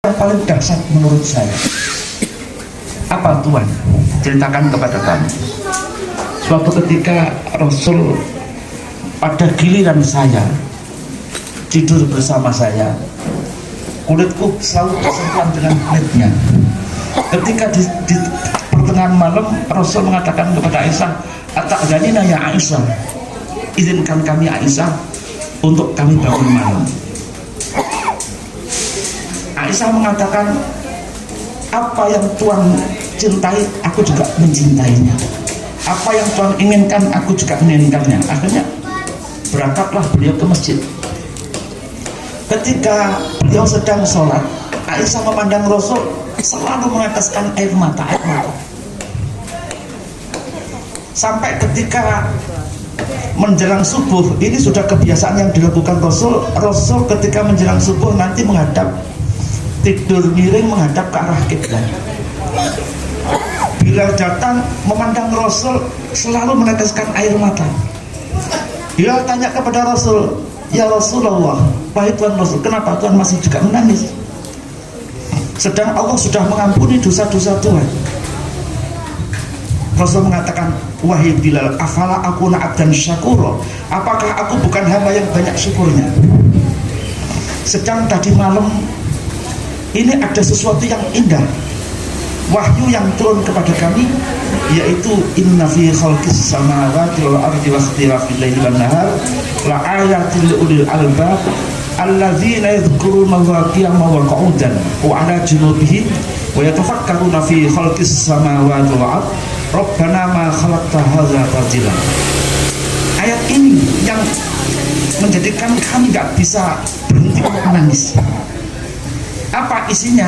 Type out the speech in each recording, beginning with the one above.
yang paling dahsyat menurut saya. Apa Tuhan? Ceritakan kepada kami. Suatu ketika Rasul pada giliran saya tidur bersama saya, kulitku selalu bersentuhan dengan kulitnya. Ketika di pertengahan malam Rasul mengatakan kepada Aisyah, "Ata'zanina ya Aisyah, izinkan kami Aisyah untuk kami bangun malam." Aisyah mengatakan, apa yang Tuhan cintai, aku juga mencintainya. Apa yang Tuhan inginkan, aku juga menginginkannya. Akhirnya berangkatlah beliau ke masjid. Ketika beliau sedang sholat, Aisyah memandang Rasul selalu meneteskan air mata. Sampai ketika menjelang subuh, ini sudah kebiasaan yang dilakukan Rasul. Rasul ketika menjelang subuh nanti menghadap, tidur miring menghadap ke arah kiblat. Bilal datang memandang Rasul selalu meneteskan air mata. Bilal tanya kepada Rasul, "Ya Rasulullah, wahai Tuhan Rasul, kenapa Tuhan masih juga menangis? Sedang Allah sudah mengampuni dosa-dosa Tuhan." Rasul mengatakan, "Wahai Bilal, afala akuna abdan syakura, apakah aku bukan hamba yang banyak syukurnya? Sedang tadi malam ini ada sesuatu yang indah, wahyu yang turun kepada kami, yaitu inna fi khalqis samawati wal ardi wa ikhtilafil laili wan nahar la ayatin li ulil albab alladzina yadhkuruna Allaha qiyaman wa qu'udan wa 'ala junubihim wa yatafakkaruna fi khalqis samawati wal ardi rabbana ma khalaqta hadza batila." Ayat ini yang menjadikan kami gak bisa berhenti menangis. Apa isinya?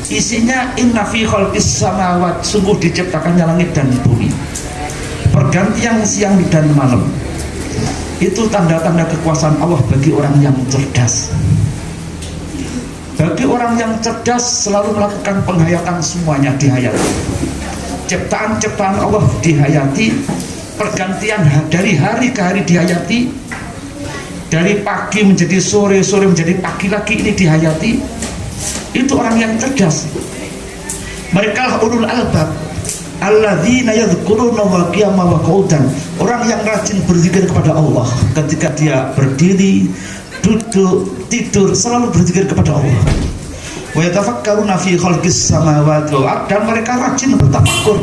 Isinya inna fi khalqis samawat, sungguh diciptakannya langit dan bumi, pergantian siang dan malam, itu tanda-tanda kekuasaan Allah bagi orang yang cerdas. Bagi orang yang cerdas selalu melakukan penghayatan, semuanya dihayati. Ciptaan-ciptaan Allah dihayati, pergantian dari hari ke hari dihayati, dari pagi menjadi sore, sore menjadi pagi lagi, ini dihayati. Itu orang yang cerdas. Mereka ulul albab alladzina yadhkuruna Allaha qiyaman wa qu'udan, orang yang rajin berzikir kepada Allah ketika dia berdiri, duduk, tidur, selalu berzikir kepada Allah. Wa yatafakkaruna fi khalqis samawati wal ardi, dan mereka rajin bertafakkur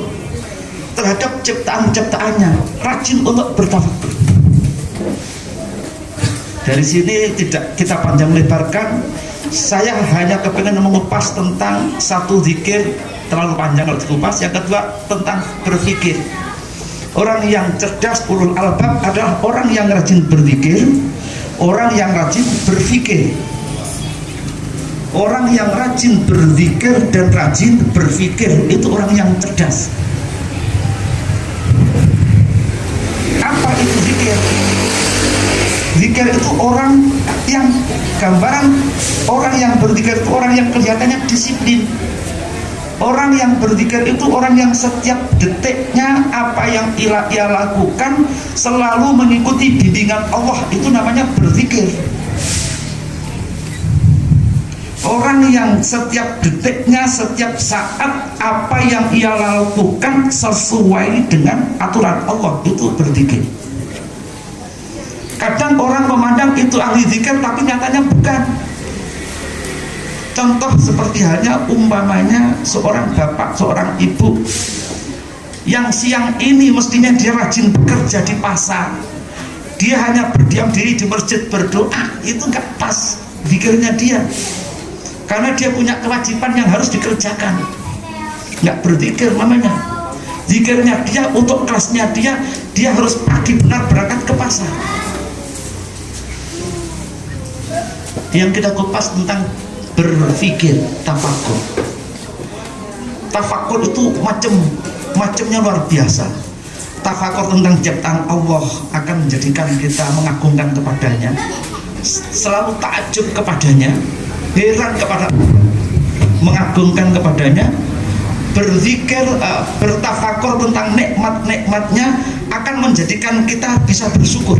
terhadap ciptaan-ciptaannya, rajin untuk bertafakkur. Dari sini tidak kita panjang lebarkan, saya hanya kepengen mengupas tentang satu zikir, terlalu panjang kalau dikupas. Yang kedua tentang berpikir. Orang yang cerdas ulul albab adalah orang yang rajin berzikir, orang yang rajin berpikir. Orang yang rajin berzikir dan rajin berpikir itu orang yang cerdas. Apa itu zikir? Zikir itu orang yang, gambaran orang yang berzikir itu orang yang kelihatannya disiplin. Orang yang berzikir itu orang yang setiap detiknya apa yang ia lakukan selalu mengikuti bimbingan Allah, itu namanya berzikir. Orang yang setiap detiknya, setiap saat apa yang ia lakukan sesuai dengan aturan Allah, itu berzikir. Kadang orang memandang itu ahli zikir, tapi nyatanya bukan. Contoh seperti hanya umpamanya seorang bapak, seorang ibu yang siang ini mestinya dia rajin bekerja di pasar, dia hanya berdiam diri di masjid berdoa, itu nggak pas zikirnya dia, karena dia punya kewajiban yang harus dikerjakan. Nggak berzikir namanya. Zikirnya dia untuk kelasnya dia harus pagi benar berangkat ke pasar. Yang kita kupas tentang berpikir, tafakur. Tafakur itu macamnya luar biasa. Tafakur tentang ciptaan Allah akan menjadikan kita mengagungkan kepadanya, selalu takjub kepadanya, heran kepada, mengagungkan kepadanya. Berzikir, bertafakur tentang nikmat-nikmatnya akan menjadikan kita bisa bersyukur.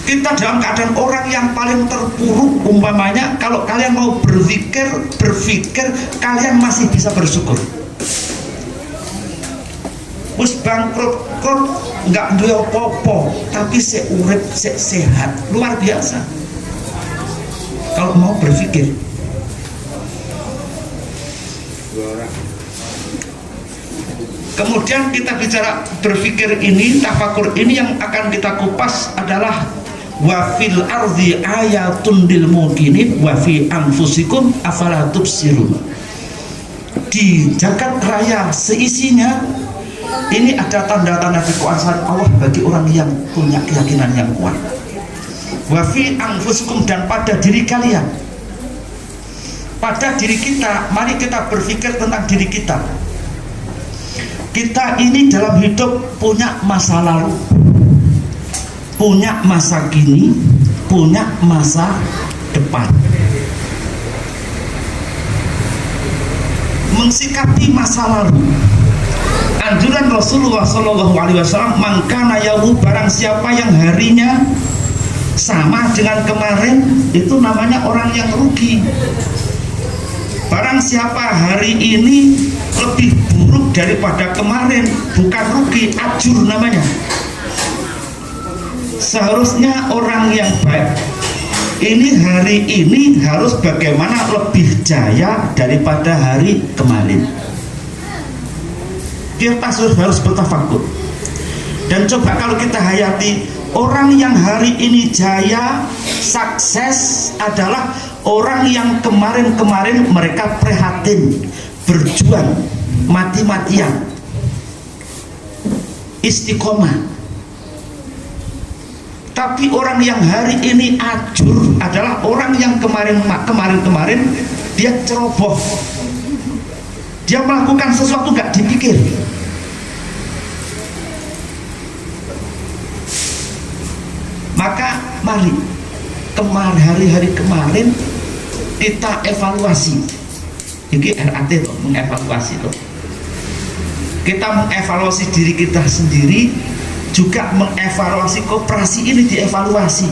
Kita dalam keadaan orang yang paling terpuruk. Umpamanya kalau kalian mau berpikir kalian masih bisa bersyukur. Wis bangkrut nggak duwe apa-apa, tapi urip sehat, luar biasa. Kalau mau berpikir. Kemudian kita bicara berpikir ini, tafakur ini, yang akan kita kupas adalah wa fil ardi ayatun lil muqinin wa fi anfusikum afala tubsirun. Di jagat raya seisinya ini ada tanda-tanda kekuasaan Allah bagi orang yang punya keyakinan yang kuat. Wa fi anfusikum, dan pada diri kalian, pada diri kita. Mari kita berpikir tentang diri kita. Kita ini dalam hidup punya masa lalu, punya masa kini, punya masa depan. Mensikapi masa lalu, anjuran Rasulullah SAW, mangkana yahu, barang siapa yang harinya sama dengan kemarin, itu namanya orang yang rugi. Barang siapa hari ini lebih buruk daripada kemarin, bukan rugi, ajur namanya. Seharusnya orang yang baik ini hari ini harus bagaimana lebih jaya daripada hari kemarin. Dia harus bertafakur. Dan coba kalau kita hayati, orang yang hari ini jaya, sukses adalah orang yang kemarin-kemarin mereka prihatin, berjuang, mati-matian, istiqomah. Tapi orang yang hari ini ajur adalah orang yang kemarin-kemarin dia ceroboh, dia melakukan sesuatu gak dipikir. Maka mari hari-hari kemarin kita evaluasi. Ini RAT loh, mengevaluasi loh. Kita mengevaluasi diri kita sendiri, juga mengevaluasi koperasi ini, dievaluasi.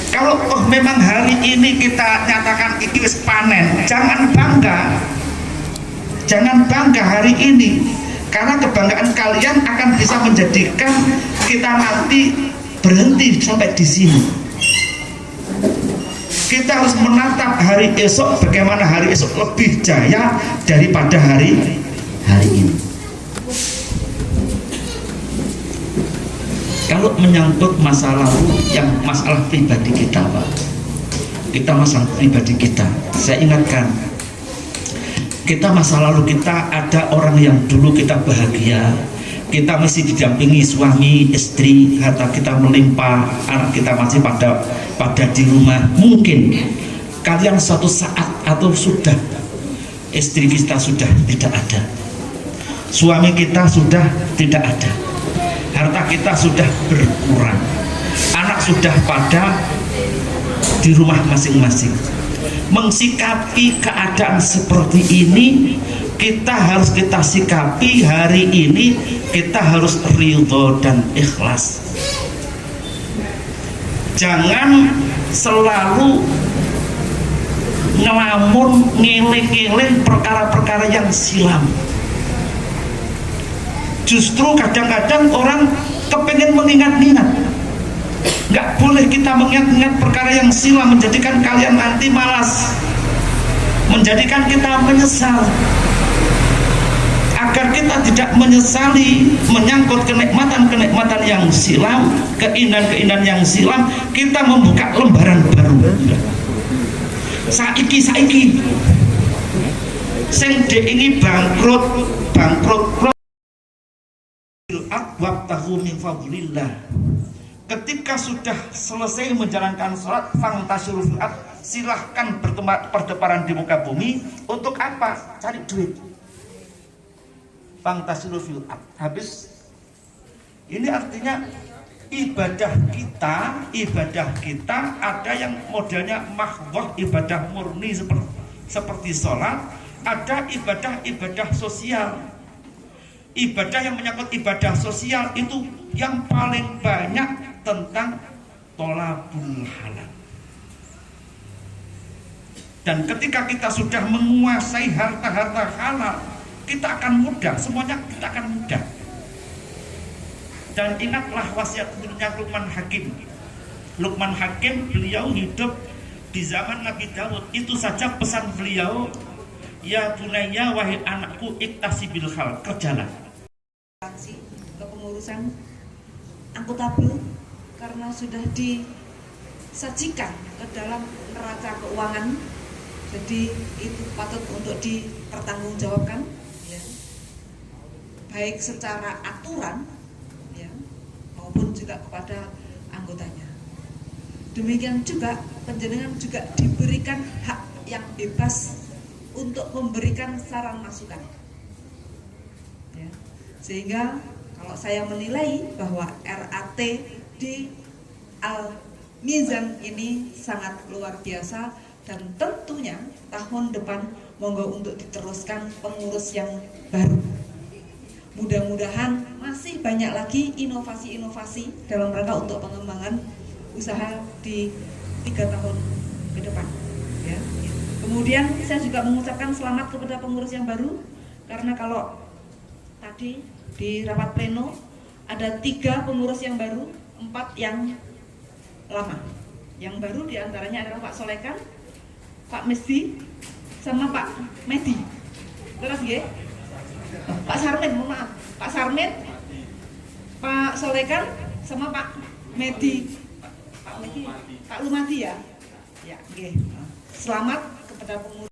Kalau memang hari ini kita nyatakan iki wis panen, jangan bangga hari ini, karena kebanggaan kalian akan bisa menjadikan kita nanti berhenti sampai di sini. Kita harus menatap hari esok, bagaimana hari esok lebih jaya daripada hari ini. Kalau menyangkut masa lalu, yang masalah pribadi kita, Pak, kita masalah pribadi kita, saya ingatkan, kita masa lalu kita ada orang yang dulu kita bahagia, kita masih didampingi suami, istri, harta kita melimpah, anak kita masih pada di rumah. Mungkin kalian suatu saat atau sudah, istri kita sudah tidak ada, suami kita sudah tidak ada, harta kita sudah berkurang, anak sudah pada di rumah masing-masing. Mensikapi keadaan seperti ini, kita harus kita sikapi hari ini, kita harus ridho dan ikhlas. Jangan selalu ngelamun, ngiling-ngiling perkara-perkara yang silam. Justru kadang-kadang orang kepengen mengingat-ingat. Nggak boleh kita mengingat-ingat perkara yang silam, menjadikan kalian nanti malas, menjadikan kita menyesal. Agar kita tidak menyesali menyangkut kenikmatan-kenikmatan yang silam, keindahan-keindahan yang silam, kita membuka lembaran baru. Saiki sing ini bangkrut wabtahu min fadlillah. Ketika sudah selesai menjalankan sholat, fantasiru fil ard, silahkan bertebaran di muka bumi. Untuk apa? Cari duit. Fantasiru fil ard. Habis. Ini artinya ibadah kita ada yang modelnya mahdhah, ibadah murni seperti sholat. Ada ibadah sosial. Ibadah yang menyangkut ibadah sosial itu yang paling banyak tentang tolabul halal. Dan ketika kita sudah menguasai harta-harta halal, kita akan mudah, semuanya kita akan mudah. Dan ingatlah wasiatnya Luqman Hakim. Luqman Hakim, beliau hidup di zaman Nabi Daud. Itu saja pesan beliau, ya bunayya, wahai anakku, iktasibil hal, kerjalah. Kepengurusan akuntabel karena sudah disajikan ke dalam neraca keuangan, jadi itu patut untuk dipertanggungjawabkan, ya, baik secara aturan, ya, maupun juga kepada anggotanya. Demikian juga panjenengan juga diberikan hak yang bebas untuk memberikan saran masukan, ya. Sehingga kalau saya menilai bahwa RAT di Al-Mizan ini sangat luar biasa, dan tentunya tahun depan monggo untuk diteruskan pengurus yang baru. Mudah-mudahan masih banyak lagi inovasi-inovasi dalam rangka untuk pengembangan usaha di 3 tahun ke depan, ya. Kemudian saya juga mengucapkan selamat kepada pengurus yang baru, karena kalau tadi di rapat pleno ada 3 pengurus yang baru, 4 yang lama. Yang baru diantaranya adalah Pak Solekan, Pak Mesdi, sama Pak Medi. Terus ya, Pak Sarmin, mohon maaf, Pak Sarmin, Pak Solekan, sama Pak Medi, Pak Lumadi ya. Ya, oke. Selamat kepada pengurus.